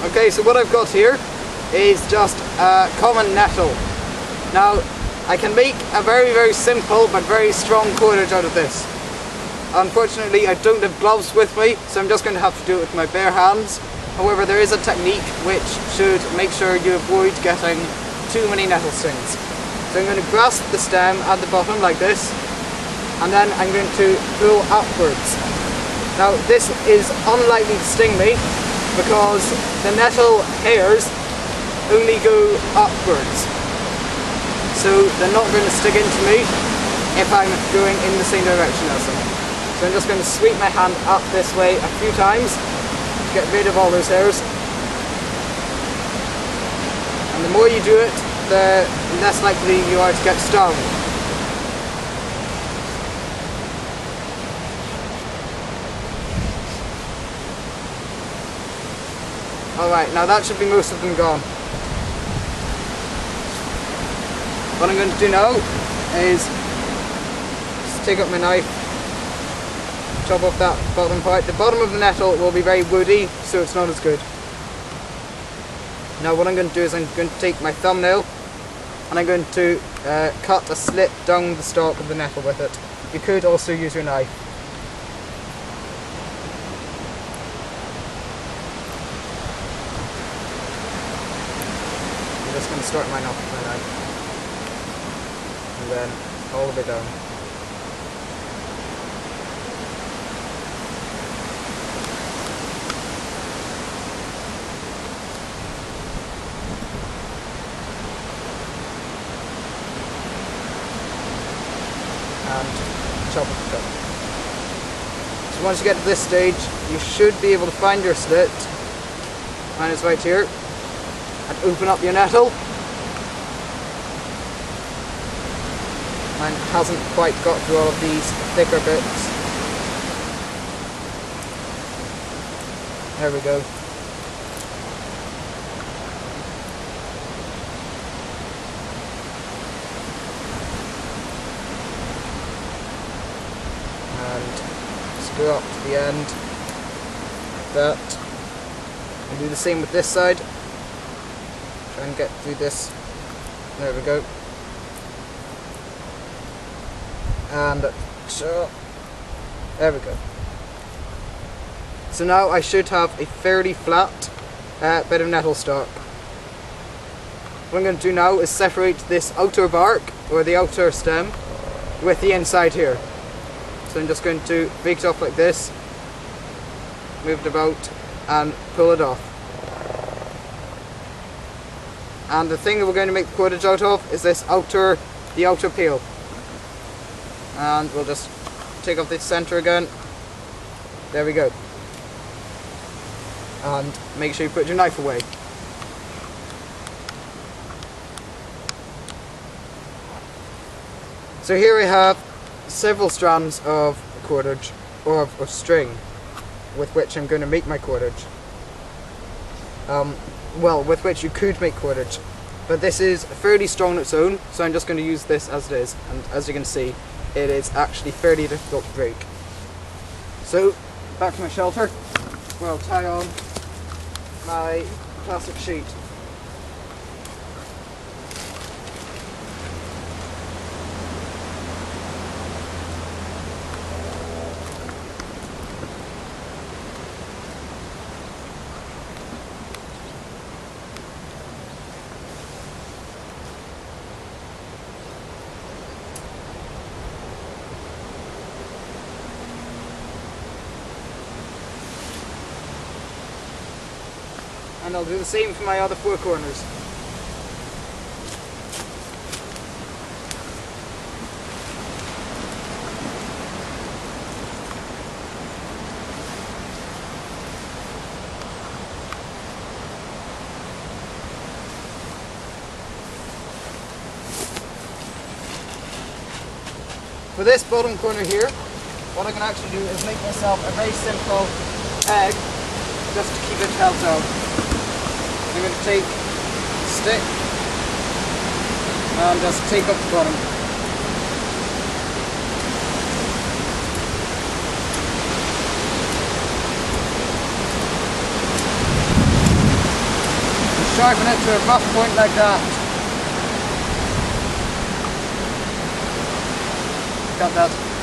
Okay, so what I've got here is just a common nettle. Now, I can make a very simple but very strong cordage out of this. Unfortunately, I don't have gloves with me, so I'm just going to have to do it with my bare hands. However, there is a technique which should make sure you avoid getting too many nettle stings. So I'm going to grasp the stem at the bottom like this, and then I'm going to pull upwards. Now, this is unlikely to sting me because the nettle hairs only go upwards. So they're not going to stick into me if I'm going in the same direction as them. So I'm just going to sweep my hand up this way a few times to get rid of all those hairs. And the more you do it, the less likely you are to get stung. Alright, now that should be most of them gone. What I'm going to do now is just take up my knife, chop off that bottom part. The bottom of the nettle will be very woody, so it's not as good. Now what I'm going to do is I'm going to take my thumbnail and I'm going to cut a slit down the stalk of the nettle with it. You could also use your knife. I'm just going to start mine off with my knife. And then all the way down. And chop at the top. So once you get to this stage, you should be able to find your slit. Mine is right here. And open up your nettle. Mine hasn't quite got through all of these thicker bits. There we go. And screw up to the end like that. And do the same with this side. Try and get through this. There we go. And there we go. So now I should have a fairly flat bit of nettle stalk. What I'm going to do now is separate this outer bark, or the outer stem, with the inside here. So I'm just going to break it off like this, move it about, and pull it off. And the thing that we're going to make the cordage out of is this the outer peel. And we'll just take off the center again. There we go. And make sure you put your knife away. So here I have several strands of cordage, or of string, with which I'm going to make my cordage. Well, with which you could make cordage. But this is fairly strong on its own, so I'm just going to use this as it is. And as you can see, it is actually fairly difficult to break. So, back to my shelter, where I'll tie on my plastic sheet. And I'll do the same for my other four corners. For this bottom corner here, what I can actually do is make myself a very simple peg just to keep it held down. I'm going to take a stick and just take up the bottom. sharpen it to a rough point like that. Got that.